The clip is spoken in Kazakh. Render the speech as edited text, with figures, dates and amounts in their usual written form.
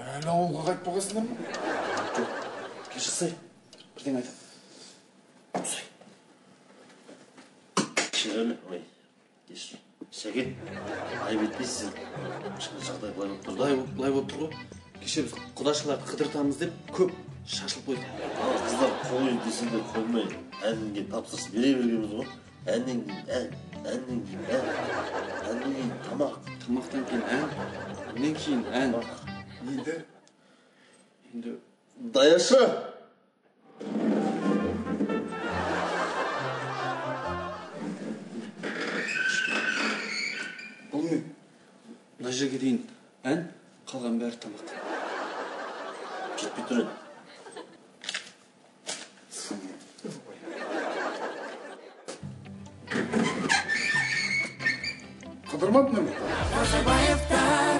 әлі ауылға қайтып болғансыңдар ма? Жоқ, шықсай, бірден айтам. Ұсай. Шырғаны, ой, кешір. Шәке, айып етпейсіз. Жағдай былай болып тұрды. Былай болып тұр ғой. Кеше біз құдашыларды қыдыртамыз деп көп шашылып қойды. Қыздар қой десе де қоймай, әнге тапсырыс бере бергенбіз ғой. Әннен кейін ән, әннен кейін ән, әннен кейін тамақ. Тамақтан кейін ән, әннен кейін ән. Енді Даяшы! Бұл не? Мына жерге дейін ән, қалған бәрі тамақ. Жетпей тұр еді. қыдырмадыңдар ма?